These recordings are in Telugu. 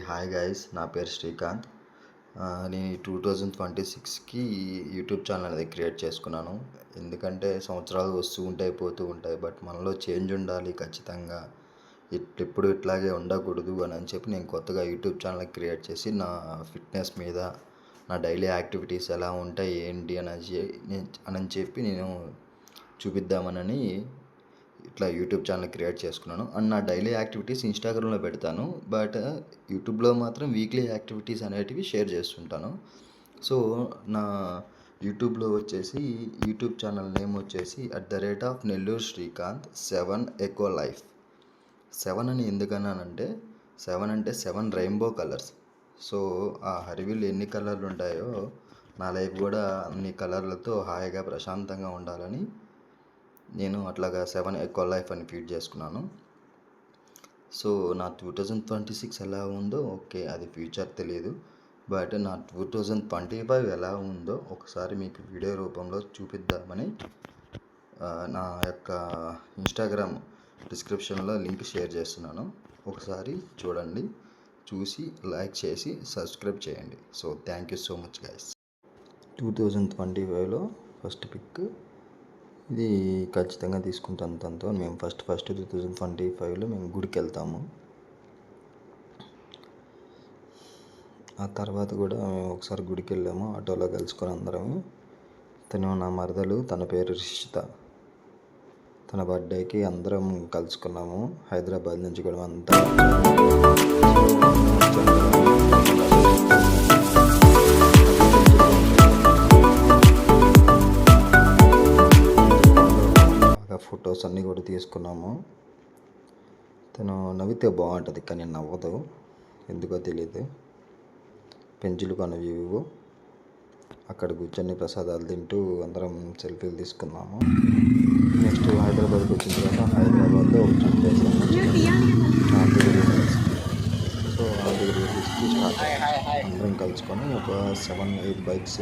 హాయ్ గైస్, నా పేరు శ్రీకాంత్. నేను 2026కి యూట్యూబ్ ఛానల్ అనేది క్రియేట్ చేసుకున్నాను. ఎందుకంటే సంవత్సరాలు వస్తూ ఉంటాయి, పోతూ ఉంటాయి. బట్ మనలో చేంజ్ ఉండాలి ఖచ్చితంగా. ఎప్పుడు ఇట్లాగే ఉండకూడదు అని చెప్పి నేను కొత్తగా యూట్యూబ్ ఛానల్ క్రియేట్ చేసి ఫిట్నెస్ మీద, నా డైలీ యాక్టివిటీస్ ఎలా ఉంటాయి ఏంటి అని చెప్పి నేను చూపిద్దామని ఇట్లా యూట్యూబ్ ఛానల్ క్రియేట్ చేసుకున్నాను. అండ్ నా డైలీ యాక్టివిటీస్ ఇన్స్టాగ్రామ్లో పెడతాను. బట్ యూట్యూబ్లో మాత్రం వీక్లీ యాక్టివిటీస్ అనేటివి షేర్ చేస్తుంటాను. సో నా యూట్యూబ్ ఛానల్ నేమ్ వచ్చేసి @నెల్లూరు శ్రీకాంత్ 7 ఎకో లైఫ్. 7 అని ఎందుకన్నానంటే 7 అంటే 7 రెయిన్బో కలర్స్. సో ఆ హరివిల్ ఎన్ని కలర్లు ఉంటాయో నా లైఫ్ కూడా అన్ని కలర్లతో హాయిగా ప్రశాంతంగా ఉండాలని నేను అట్లాగా 7 ఎకో లైఫ్ అని ఫీడ్ చేసుకున్నాను. సో నా 2026 ఎలా ఉందో ఓకే, అది ఫ్యూచర్ తెలియదు. బట్ నా 2025 ఎలా ఉందో ఒకసారి మీకు వీడియో రూపంలో చూపిద్దామని నా యొక్క ఇన్స్టాగ్రామ్ డిస్క్రిప్షన్లో లింక్ షేర్ చేస్తున్నాను. ఒకసారి చూడండి, చూసి లైక్ చేసి సబ్స్క్రైబ్ చేయండి. So thank you so much guys. 2025లో ఫస్ట్ పిక్ ఇది ఖచ్చితంగా తీసుకుంటాను తనతో. మేము ఫస్ట్ 2025లో మేము గుడికి వెళ్తాము. ఆ తర్వాత కూడా మేము ఒకసారి గుడికి వెళ్ళాము, ఆటోలో కలుసుకొని అందరము. తను నా మరదలు, తన పేరు రిషిత. తన బర్త్డేకి అందరం కలుసుకున్నాము. హైదరాబాద్ నుంచి కూడా అంతా ఫొటోస్ అన్నీ కూడా తీసుకున్నాము. తను నవ్వితే బాగుంటుంది, కానీ నవ్వదు, ఎందుకో తెలియదు. పెంచులు కొనవివు అక్కడ కూర్చొని ప్రసాదాలు తింటూ అందరం సెల్ఫీలు తీసుకున్నాము. నెక్స్ట్ హైదరాబాద్కి వచ్చిన తర్వాత హైదరాబాద్లో ఒక ట్రిప్ వేసాము. సో ఆంధ్రప్రదేశ్కి స్టార్ట్ అందరం కలుసుకొని ఒక 7-8 బైక్స్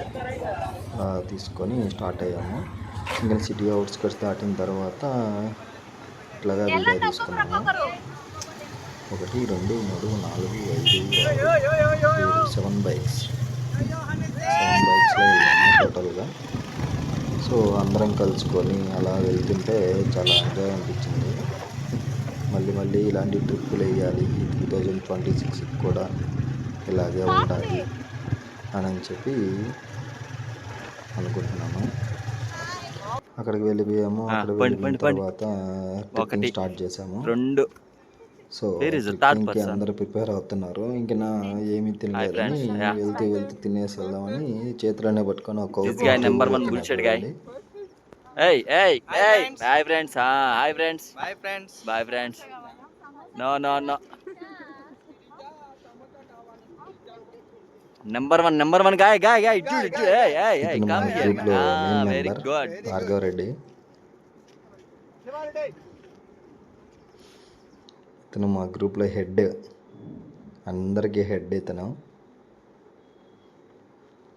తీసుకొని స్టార్ట్ అయ్యాము. సింగల్ సిటీ అవుట్స్కట్స్ దాటిన తర్వాత ఇట్లాగా వీడియో తీసుకున్నాము. 1, 2, 3, 4, 5, 6, 7 బైక్స్. 7 బైక్స్లో వెళ్ళాము టోటల్గా. సో అందరం కలుసుకొని అలా వెళ్తుంటే చాలా ఎంజాయ్ అనిపించింది. మళ్ళీ ఇలాంటి ట్రిప్పులు వేయాలి 2026కి కూడా, ఇలాగే ఉండాలి అని చెప్పి అనుకుంటున్నాను. అక్కడికి వెళ్ళిపోయాము. అక్కడికి వెళ్ళిన తర్వాత ట్రిప్పింగ్ స్టార్ట్ చేసాము. సో ట్రిప్పింగ్కి అందరూ ప్రిపేర్ అవుతున్నారు. ఇంక నా ఏమీ తినలేదని వెళ్తూ తినేసి వెళ్దామని చేతులనే పట్టుకొని ఒక number one guy very good Bhargav Reddy. ఇతను మా గ్రూప్లో హెడ్, అందరికీ హెడ్. ఇతను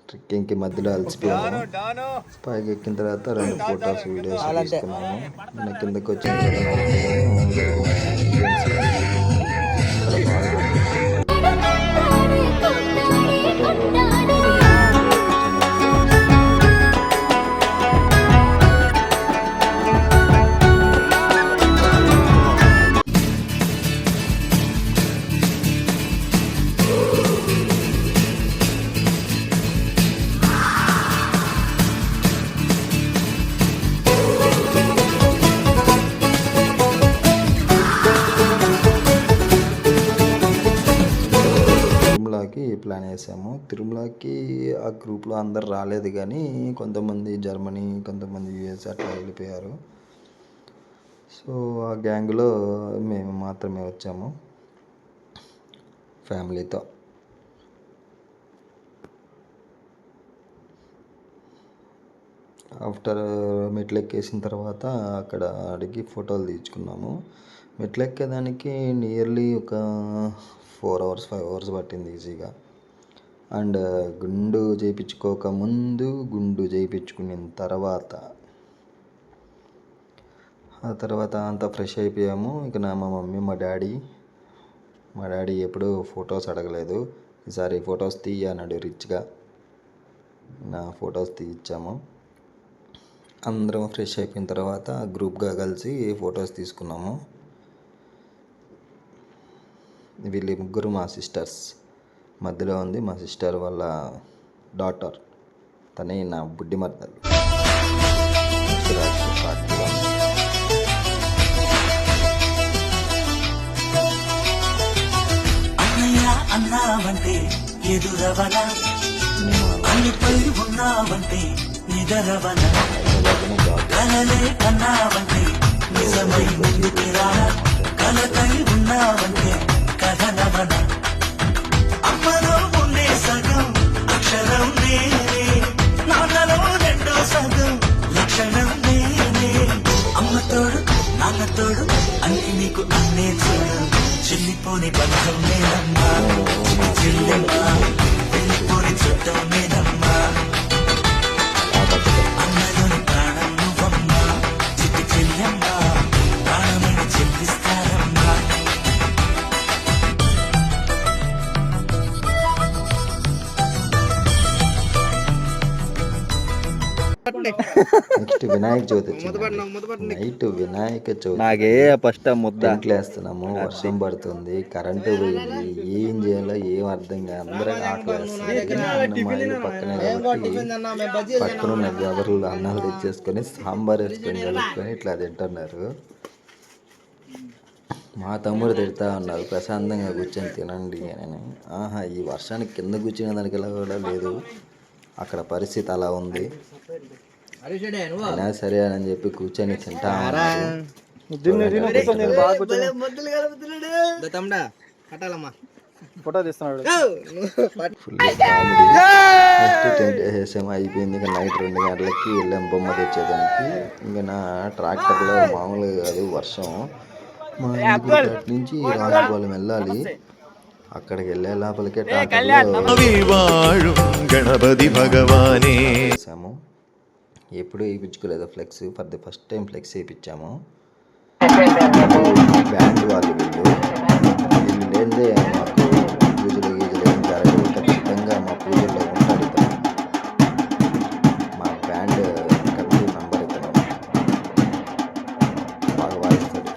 ట్రెక్కింగ్కి మధ్యలో అలసిపోయాము. పైకి ఎక్కిన తర్వాత 2 ఫొటోస్ వీడియోస్ తీసుకున్నాము. మన కిందకి వచ్చిన ప్లాన్ వేసాము. తిరుమలకి ఆ గ్రూప్లో అందరు రాలేదు, కానీ కొంతమంది జర్మనీ, కొంతమంది యూఎస్ అట్లా వెళ్ళిపోయారు. సో ఆ గ్యాంగ్లో మేము మాత్రమే వచ్చాము ఫ్యామిలీతో. ఆఫ్టర్ మెట్లు ఎక్కేసిన తర్వాత అక్కడ అడిగి ఫోటోలు తీసుకున్నాము. మెట్లు ఎక్కేదానికి నియర్లీ ఒక 4 hours 5 hours పట్టింది ఈజీగా. అండ్ గుండు చేయించుకోకముందు, గుండు చేయించుకున్న తర్వాత, ఆ తర్వాత అంతా ఫ్రెష్ అయిపోయాము. ఇక మా మమ్మీ, మా డాడీ, మా డాడీ ఎప్పుడు ఫొటోస్ అడగలేదు, ఈసారి ఫొటోస్ తీయ అన్నాడు రిచ్గా. నా ఫొటోస్ తీయించాము. అందరం ఫ్రెష్ అయిపోయిన తర్వాత గ్రూప్గా కలిసి ఫొటోస్ తీసుకున్నాము. వీళ్ళు ముగ్గురు మా సిస్టర్స్. మధ్యలో ఉంది మా సిస్టర్ వాళ్ళ డాటర్, తనే నా బుడ్డి మర్దలు. అన్నావంటే ఎదురవన, అన్నిపై ఉన్నావంటే నిదరవన, కలలే కన్నావంటే నిజమై ముందుకి రాన, కలకై ఉన్నావంటే కథనవన. అమ్మలో ఉండే సగం అక్షరం నేనే, నాన్నలో రెండో సగం లక్షణం నేనే. అమ్మతోడు నాన్నతోడు అన్ని నీకు అన్నే చూడు, చెల్లిపోని బంధం నేనమ్మా, చెల్లెమ్మా వెళ్ళిపోని చుట్టం నేనమ్మా. అన్నలోని ప్రాణం నువ్వమ్మా, చిట్టి చెల్లెమ్మా ప్రాణమైన చెల్లిస్తారమ్మా. నెక్స్ట్ వినాయక చవితి వచ్చింది. నైట్ వినాయక చవితి నాకే ఫస్ట్ ముద్ద వేస్తున్నాము, వర్షం పడుతుంది, కరెంటు పోయింది, ఏం చేయాలో ఏం అర్థం కాదు. అందరం ఆకలి మా ఇల్లు పక్కనే కాబట్టి పక్కన ఉన్న గబర్లు అన్నాలు తెచ్చేసుకొని సాంబార్ వేసుకొని కలుపుకొని ఇట్లా తింటున్నారు. మా తమ్ముడు తిడతా ఉన్నారు, ప్రశాంతంగా కూర్చొని తినండి అని. ఆహా, ఈ వర్షానికి కింద కూర్చునే దానికి ఎలా కూడా లేదు, అక్కడ పరిస్థితి అలా ఉంది. అయినా సరే అని చెప్పి కూర్చొని తింటా ఫోటో తీస్తున్నాడు. Full comedy. నెక్స్ట్ టెంట్ వేసేసాము, అయిపోయింది. ఇక నైట్ 2 గంటలకి వెళ్ళాం బొమ్మ తెచ్చేదానికి. ఇంకా నా ట్రాక్టర్లో మామూలుగా కాదు వర్షం. మా ఇంటి నుంచి రాజుపాలెం వెళ్ళాలి. అక్కడికి వెళ్ళే లోపలికే గణపతి భగవానే వేసాము. ఎప్పుడు వేయించుకోలేదు flex, for the first time flex వేయించాము. బ్యాండ్ వాళ్ళు వీళ్ళు లేదే మాకు పూజలు గీజలు ఏం జరగదు. ఖచ్చితంగా మా పూజల్లో ఉంటాడు ఇతను, మా బ్యాండ్ కమిటీ మెంబర్ ఇతను, బాగా వాయిస్తాడు.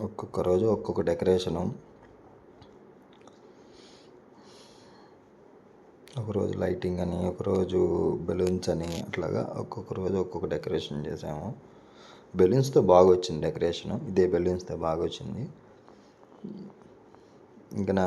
ఒక్కొక్క రోజు ఒక్కొక్క డెకరేషను. ఒకరోజు లైటింగ్ అని, ఒకరోజు బెలూన్స్ అని, అట్లాగా ఒక్కొక్క రోజు ఒక్కొక్క డెకరేషన్ చేసాము. బెలూన్స్తో బాగా వచ్చింది డెకరేషను, ఇదే బెలూన్స్తో బాగా వచ్చింది. ఇంకా నా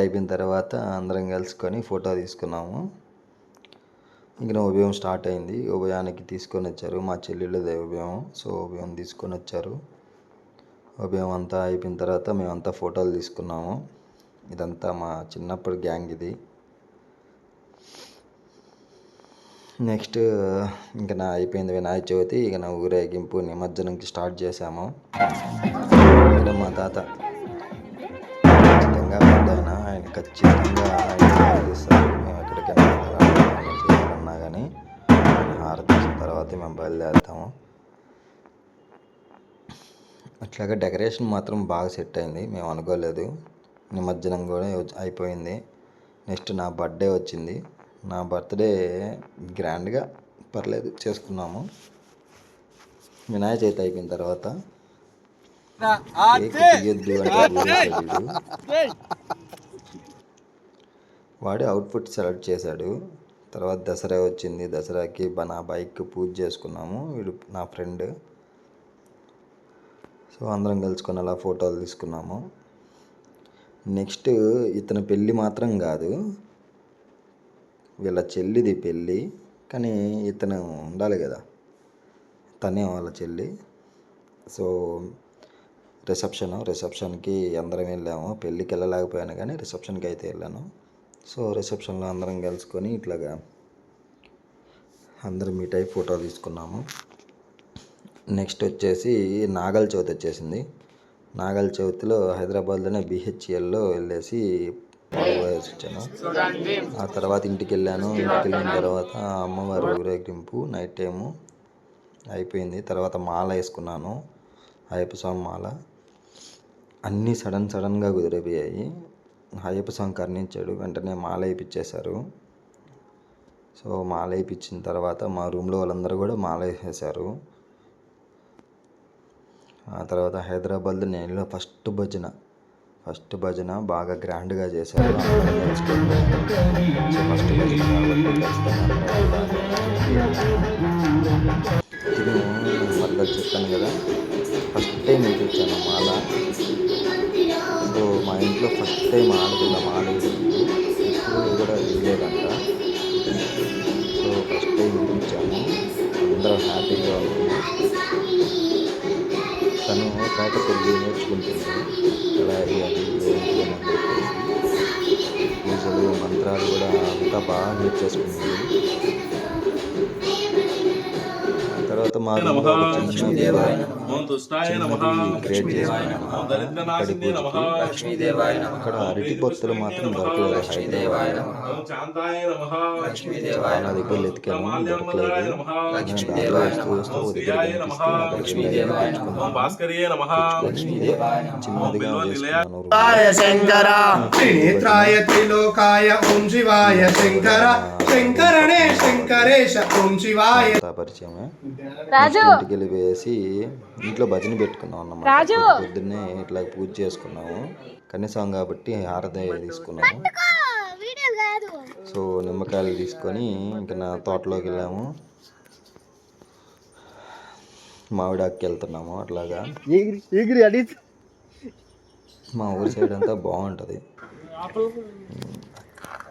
అయిపోయిన తర్వాత అందరం కలుసుకొని ఫోటో తీసుకున్నాము. ఇంక ఉభయం స్టార్ట్ అయింది. ఉభయానికి తీసుకొని వచ్చారు మా చెల్లెళ్ళదే ఉభయం. సో ఉభయం తీసుకొని వచ్చారు. ఉభయం అంతా అయిపోయిన తర్వాత మేమంతా ఫోటోలు తీసుకున్నాము. ఇదంతా మా చిన్నప్పుడు గ్యాంగ్ ఇది. నెక్స్ట్ ఇంకా నా అయిపోయింది వినాయక చవితి. ఇక నా ఊరేగింపు నిమజ్జనంకి స్టార్ట్ చేసాము. ఇక్కడ మా తాత ఖచ్చితంగా పెద్దయినా, ఆయన ఖచ్చితంగా ఆరాధిస్తారు. మేము ఎక్కడికైనా చేయాలన్నా కానీ ఆరాధించిన తర్వాత మేము బయలుదేరుతాము. అట్లాగా డెకరేషన్ మాత్రం బాగా సెట్ అయింది, మేము అనుకోలేదు. నిమజ్జనం కూడా అయిపోయింది. నెక్స్ట్ నా బర్త్డే వచ్చింది. నా బర్త్డే గ్రాండ్గా పర్లేదు చేసుకున్నాము. వినాయక చవితి అయిపోయిన తర్వాత తీయొద్దు అంటే వాడే అవుట్ఫిట్ సెలెక్ట్ చేశాడు. తర్వాత దసరా వచ్చింది. దసరాకి నా బైక్ పూజ చేసుకున్నాము. వీడు నా ఫ్రెండ్. సో అందరం కలుసుకొని అలా ఫోటోలు తీసుకున్నాము. నెక్స్ట్ ఇతని పెళ్ళి మాత్రం కాదు, వీళ్ళ చెల్లిది పెళ్ళి. కానీ ఇతను ఉండాలి కదా, తనే వాళ్ళ చెల్లి. సో రిసెప్షన్కి అందరం వెళ్ళాము. పెళ్ళికి వెళ్ళలేకపోయాను కానీ రిసెప్షన్కి అయితే వెళ్ళాను. సో రిసెప్షన్లో అందరం కలుసుకొని ఇట్లాగా అందరం మీట్ అయి ఫోటో తీసుకున్నాము. నెక్స్ట్ వచ్చేసి నాగల చవితి వచ్చేసింది. నాగల చవితిలో హైదరాబాద్లోనే BHELలో వెళ్ళేసి వచ్చాను. ఆ తర్వాత ఇంటికి వెళ్ళాను. ఇంటికి వెళ్ళిన తర్వాత అమ్మవారి ఊరేగింపు నైట్ టైము అయిపోయింది. తర్వాత మాల వేసుకున్నాను, అయ్యప్ప స్వామి మాల. అన్నీ సడన్గా కుదిరిపోయాయి. అయ్యప్ప స్వామి కరుణించాడు, వెంటనే మాల వేయించేశారు. సో మాల వేయించిన తర్వాత మా రూమ్లో వాళ్ళందరూ కూడా మాల వేసేసారు. ఆ తర్వాత హైదరాబాద్లో నేను ఫస్ట్ భజన బాగా గ్రాండ్గా చేశారు. సో ఫస్ట్ భజన కాబట్టి మళ్ళీ చెప్పాను కదా, ఫస్ట్ టైం వేయించాను మాల. సో మా ఇంట్లో ఫస్ట్ టైం ఆడపిల్ల మాల ఇప్పుడు కూడా వేయలేదంట. సో ఫస్ట్ టైం వేయించాము, అందరం హ్యాపీగా ఉంది. తను పేటపల్లి నేర్చుకుంటుంది ఎలా వేయాలి ఏంటి అని చెప్పేసి. పూజలు మంత్రాలు కూడా అంతా బాగా నేర్చేసుకుంటుంది. తర్వాత మా చిన్నది క్రియేట్ చేసుకున్నాను. అక్కడ అరటి పొత్తులు మాత్రం దొరకలేదు హైదరాబాద్. చాలా దగ్గర ఎతికాను, దొరకలేదు. దాంట్లో వస్తూ చిన్నదిగా త్రినేత్రాయ త్రిలోకాయ ఓం శివాయ శంకర శంకరణే శంకరేశ ఓం శివాయ పరిచయమే. ఇంటికి వెళ్ళి వేసి ఇంట్లో భజన పెట్టుకున్నాం అన్నమాట. పొద్దున్నే ఇట్లా పూజ చేసుకున్నాము. కనీసం కాబట్టి హారతి తీసుకున్నాము. సో నిమ్మకాయలు తీసుకొని ఇంకా నా తోటలోకి వెళ్ళాము. మామిడాకి వెళ్తున్నాము. అట్లాగా మా ఊరి సైడ్ అంతా బాగుంటుంది.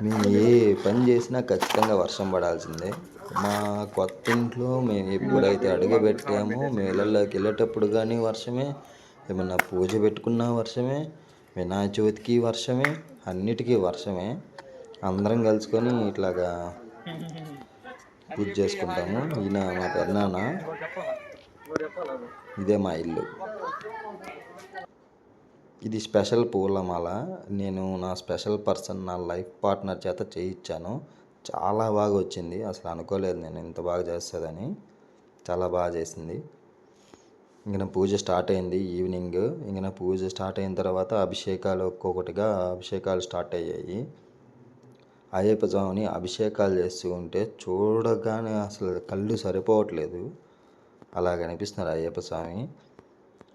మేము ఏ పని చేసినా ఖచ్చితంగా వర్షం పడాల్సిందే. మా కొత్త ఇంట్లో మేము ఎప్పుడైతే అడుగు పెట్టామో మేము ఇళ్ళల్లోకి వెళ్ళేటప్పుడు కానీ వర్షమే, ఏమన్నా పూజ పెట్టుకున్నా వర్షమే, వినాయక చవితికి వర్షమే, అన్నిటికీ వర్షమే. అందరం కలుసుకొని ఇట్లాగా పూజ చేసుకుంటాము. ఈయన మా పెద్దనాన్న, ఇదే మా ఇల్లు. ఇది స్పెషల్ పూలమాల. నేను నా స్పెషల్ పర్సన్, నా లైఫ్ పార్ట్నర్ చేత చేయించాను. చాలా బాగా వచ్చింది. అసలు అనుకోలేదు నేను ఇంత బాగా చేస్తుందని. చాలా బాగా చేసింది. ఇంక పూజ స్టార్ట్ అయింది ఈవినింగ్. ఇంక పూజ స్టార్ట్ అయిన తర్వాత అభిషేకాలు ఒక్కొక్కటిగా అభిషేకాలు స్టార్ట్ అయ్యాయి. అయ్యప్ప స్వామిని అభిషేకాలు చేస్తూ ఉంటే చూడగానే అసలు కళ్ళు సరిపోవట్లేదు, అలాగ అనిపిస్తున్నారు అయ్యప్ప స్వామి.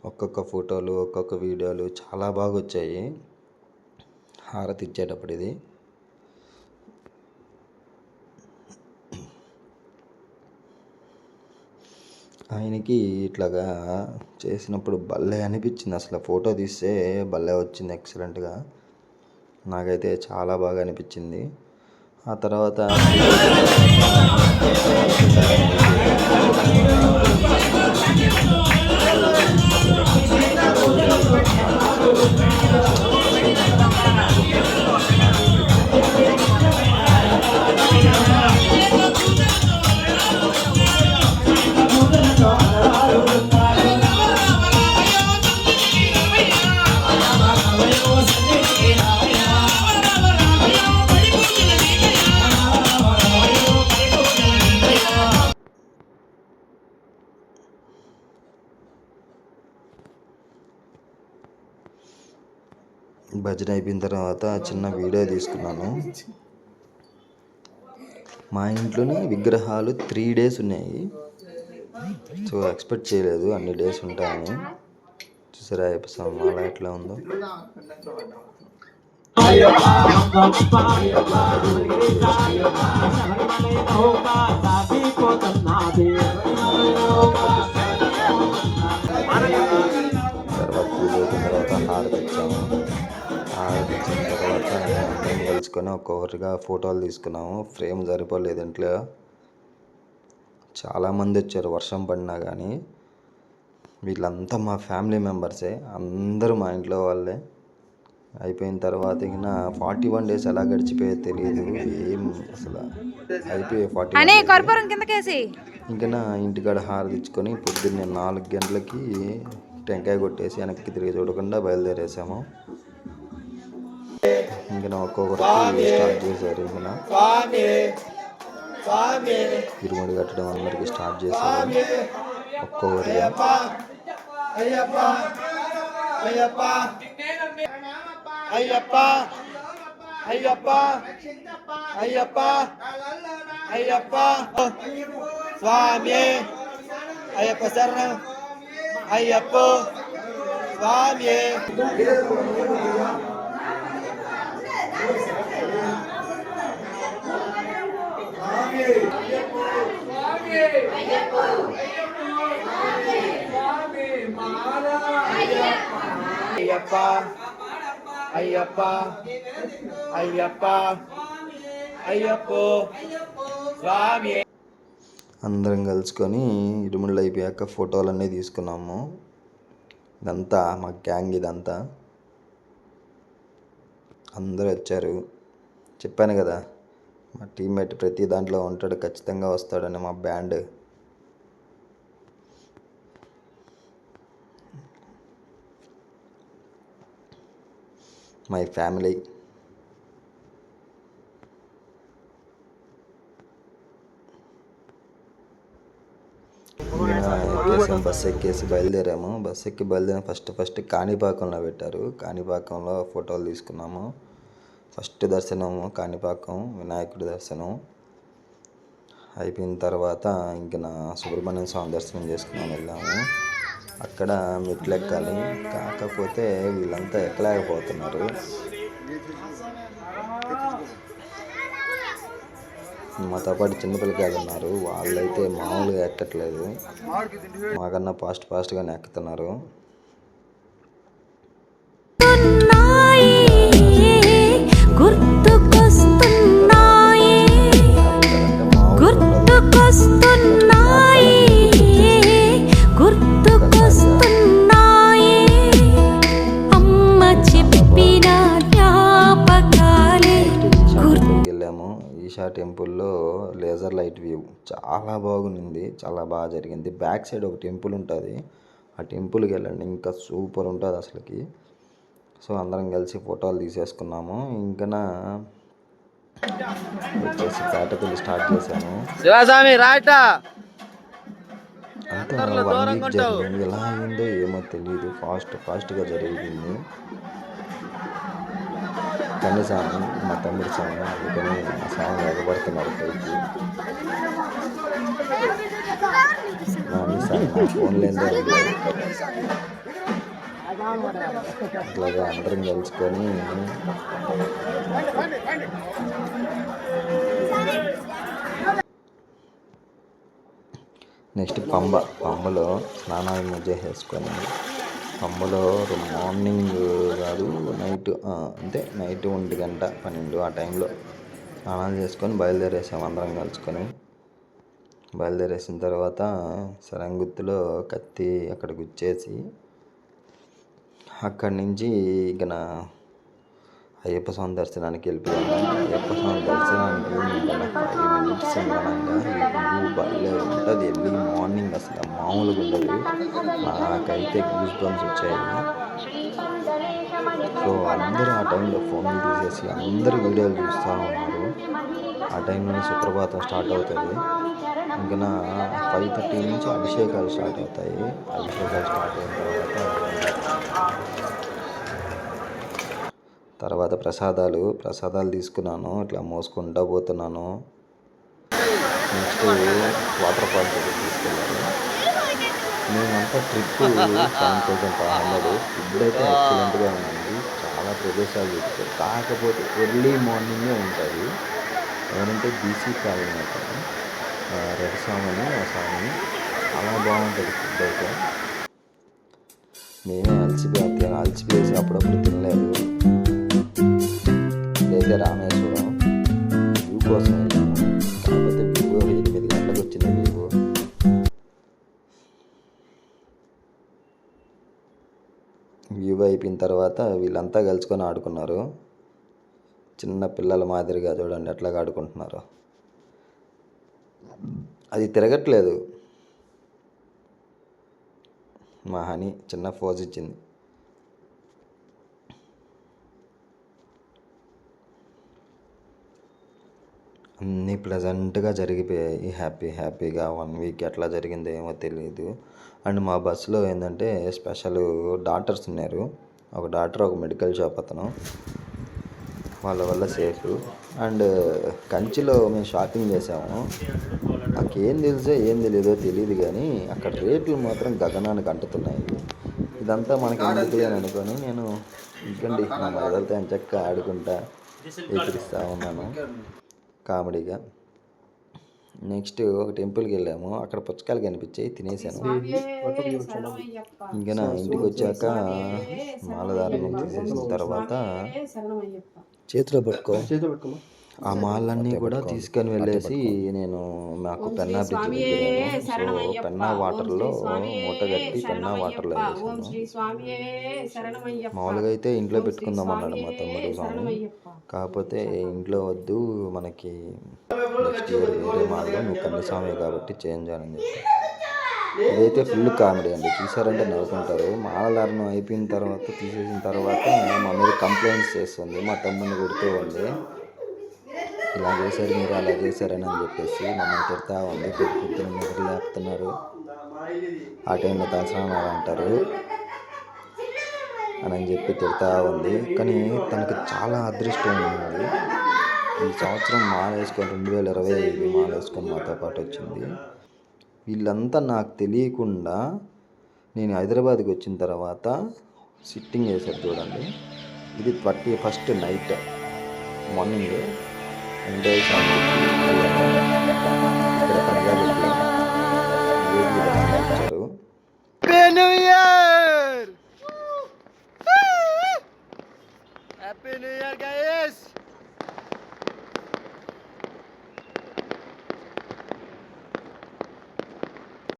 ఒక్కొక్క ఫోటోలు ఒక్కొక్క వీడియోలు చాలా బాగా వచ్చాయి హారతి ఇచ్చేటప్పుడు. ఇది ఆయనకి ఇట్లాగా చేసినప్పుడు భలే అనిపించింది. అసలు ఫోటో తీస్తే భలే వచ్చింది, ఎక్సలెంట్గా. నాకైతే చాలా బాగా అనిపించింది. ఆ తర్వాత భజన అయిపోయిన తర్వాత చిన్న వీడియో తీసుకున్నాను. మా ఇంట్లోనే విగ్రహాలు 3 days ఉన్నాయి. సో ఎక్స్పెక్ట్ చేయలేదు అన్ని డేస్ ఉంటాయని. చూసారా అయ్యప్ప స్వామి మాల ఎట్లా ఉందో. తర్వాత పూజ అయిపోయిన తర్వాత హారతి ఇచ్చాము. హారతి ఇచ్చిన తర్వాత మేము కలుసుకొని ఒక్కొక్కరిగా ఫోటోలు తీసుకున్నాము. ఫ్రేమ్ సరిపోలేదు ఇంట్లో, చాలామంది వచ్చారు వర్షం పడినా కానీ. వీళ్ళంతా మా ఫ్యామిలీ మెంబర్సే, అందరూ మా ఇంట్లో వాళ్ళే. అయిపోయిన తర్వాత ఇంకా 41 days ఎలా గడిచిపోయో తెలియదు ఏం అసలు. అయిపోయాయి 41 days. ఇంకా నా ఇంటికాడ హారతి ఇచ్చుకొని పొద్దున్నే 4 గంటలకి టెంకాయ కొట్టేసి వెనక్కి తిరిగి చూడకుండా బయలుదేరేసాము. ఇంకా ఒక్కొక్కరికి స్టార్ట్ చేశారు. ఇంకా ఇరుముడి కట్టడం అందరికి స్టార్ట్ చేశారు ఒక్కొక్కరిగా. అయ్యప్ప అయ్యప్ప అయ్యప్ప అయ్యప్ప స్వామి అయ్యప్ప శరణం అయ్యప్ప స్వామి. అయ్యప్ప అయ్యప్ప అయ్యప్ప అయ్యప్ప స్వామి. అందరం కలుసుకొని ఇరుముళ్ళు అయిపోయాక ఫోటోలు అన్నీ తీసుకున్నాము. ఇదంతా మా గ్యాంగ్, ఇదంతా అందరూ వచ్చారు. చెప్పాను కదా మా టీమ్మేట్ ప్రతి దాంట్లో ఉంటాడు, ఖచ్చితంగా వస్తాడని. మా బ్యాండ్ మై ఫ్యామిలీ. బస్సు ఎక్కేసి బయలుదేరాము. బస్సు ఎక్కి బయలుదేరాము. ఫస్ట్ కాణిపాకంలో పెట్టారు. కాణిపాకంలో ఫోటోలు తీసుకున్నాము. ఫస్ట్ దర్శనము కాణిపాకం వినాయకుడి దర్శనం అయిపోయిన తర్వాత ఇంక నా సుబ్రహ్మణ్యం స్వామి దర్శనం చేసుకున్నాము. వెళ్ళాము. అక్కడ మెట్లు ఎక్కాలి, కాకపోతే వీళ్ళంతా ఎక్కలేకపోతున్నారు. మాతో పాటు చిన్నపిల్లకాయలు ఉన్నారు, వాళ్ళైతే మామూలుగా ఎక్కట్లేదు, మాకన్నా ఫాస్ట్గానే ఎక్కుతున్నారు. ఈషా టెంపుల్లో లేజర్ లైట్ వ్యూ చాలా బాగుంది, చాలా బాగా జరిగింది. బ్యాక్ సైడ్ ఒక టెంపుల్ ఉంటుంది, ఆ టెంపుల్కి వెళ్ళండి, ఇంకా సూపర్ ఉంటుంది అసలుకి. సో అందరం కలిసి ఫోటోలు తీసేసుకున్నాము. ఇంకా వచ్చేసి పేటపల్లి స్టార్ట్ చేశాను. అంతా 1 week జరిగింది. ఎలా అయిందో ఏమో తెలియదు, ఫాస్ట్గా జరిగింది. కన్నీ సాంగ్ మా తమ్ముడు సాంగ్, అందుకని ఆ సాంగ్ ఎగబడుతున్నారు పైకి. నా ఫోన్ లేదే అట్లాగా అందరం కలుసుకొని నెక్స్ట్ పంబలో స్నానాలు చేసేసుకొని పంబలో మార్నింగ్ కాదు నైట్, అంతే నైట్ 1 గంట 12 ఆ టైంలో స్నానాలు చేసుకొని బయలుదేరేసాము అందరం కలుసుకొని. బయలుదేరేసిన తర్వాత సరంగుత్తులో కత్తి అక్కడ గుచ్చేసి అక్కడి నుంచి ఇక అయ్యప్ప స్వామి దర్శనానికి వెళ్ళిపోయాము. అయ్యప్ప స్వామి దర్శనానికి 5 minutes ఉండగా వ్యూ భలే ఉంటుంది. ఎర్లీ మార్నింగ్ అసలు మామూలుగా ఉండదు. నాకైతే గూస్ బంప్స్ వచ్చాయి. సో అందరూ ఆ టైంలో ఫోన్లు తీసేసి అందరూ వీడియోలు చూస్తూ ఉన్నారు. ఆ టైంలోనే సుప్రభాతం స్టార్ట్ అవుతుంది. ఇంకా 5:30 నుంచి అభిషేకాలు స్టార్ట్ అవుతాయి. అభిషేకాలు స్టార్ట్ అయిన తర్వాత ప్రసాదాలు తీసుకున్నాను, ఇట్లా మోసుకుంటూ పోతున్నాను. నెక్స్ట్ వాటర్ ఫాల్స్ దగ్గర తీసుకెళ్ళాను. మేమంతా ట్రిప్ 7,500. ఫుడ్ అయితే ఎక్సలెంట్గా ఉంది, చాలా ప్రదేశాలు చూపించారు. కాకపోతే ఎర్లీ మార్నింగే ఉంటుంది. ఎవరంటే బీసీ కాలనీ అవుతారు, రెడ్ స్వామి ఆ స్వామి, చాలా బాగుంటుంది ఫుడ్ అయితే. మేమే అలసిపోయేసి అప్పుడప్పుడు తినలేదు. ఇదైతే రామేశ్వరం వ్యూ కోసం వెళ్ళాము. కాకపోతే వ్యూ 8 గంటలకు వచ్చింది. వ్యూ అయిపోయిన తర్వాత వీళ్ళంతా కలుసుకొని ఆడుకున్నారు. చిన్న పిల్లల మాదిరిగా చూడండి ఎట్లాగా ఆడుకుంటున్నారు. అది తిరగట్లేదు. మా హనీ చిన్న ఫోజ్ ఇచ్చింది. అన్నీ ప్లెజెంట్గా జరిగిపోయాయి. హ్యాపీగా 1 వీక్ ఎట్లా జరిగిందో ఏమో తెలియదు. అండ్ మా బస్సులో ఏంటంటే స్పెషల్ డాక్టర్స్ ఉన్నారు. ఒక డాక్టర్, ఒక మెడికల్ షాప్ అతను, వాళ్ళ వల్ల సేఫ్. అండ్ కంచిలో మేము షాపింగ్ చేసాము. నాకేం తెలుసో ఏం తెలియదు కానీ అక్కడ రేట్లు మాత్రం గగనానికి అంటుతున్నాయి. ఇదంతా మనకి ఎందుకులే అని అనుకొని నేను ఇంకండి నా మదర్తో చక్క ఆడుకుంటా ఎక్కిరిస్తూ ఉన్నాను కామెడీగా. నెక్స్ట్ ఒక టెంపుల్కి వెళ్ళాము. అక్కడ పుచ్చకాయలు కనిపించాయి, తినేసాను. ఇంకా నా ఇంటికి వచ్చాక మాలధారణం తీసేసిన తర్వాత చేతిలో పట్టుకో ఆ మాలన్నీ కూడా తీసుకొని వెళ్ళేసి నేను మాకు పెన్నా బ్రిడ్జ్ వెళ్ళాను. సో పెన్నా వాటర్లో మూట కట్టి పెన్నా వాటర్లో వేసాను. మామూలుగా అయితే ఇంట్లో పెట్టుకుందాం అన్నాడు మా తమ్ముడు స్వామి. కాకపోతే ఇంట్లో వద్దు, మనకి నెక్స్ట్ ఇయర్ వేరే మాల్లో నువ్వు కన్యస్వామి కాబట్టి చేంజ్ అని చెప్పి. ఇదైతే ఫుల్ కామెడీ అండి. చూసారంటే నవ్వుకుంటారు. మాలధారణం అయిపోయిన తర్వాత తీసేసిన తర్వాత మా మీద కంప్లైంట్స్ చేస్తుంది. మా తమ్ముడిని కొడుతూ ఉంది. ఇలా చేశారు మీరు, అలా చేశారని చెప్పేసి మమ్మల్ని తిడతా ఉంది. పొద్దున నిద్ర లేపుతున్నారు, ఆ టైంలో తలస్నానం అంటారు అని చెప్పి తిడతా ఉంది. కానీ తనకి చాలా అదృష్టం ఉంది. ఈ సంవత్సరం మాల వేసుకొని 2025 మాల వేసుకొని మాతో పాటు వచ్చింది. వీళ్ళంతా నాకు తెలియకుండా నేను హైదరాబాద్కి వచ్చిన తర్వాత సిట్టింగ్ వేశారు చూడండి. ఇది 31st నైట్ మార్నింగ్ ఇక్కడ పంజాబ్ ఇచ్చారు. Happy new year guys.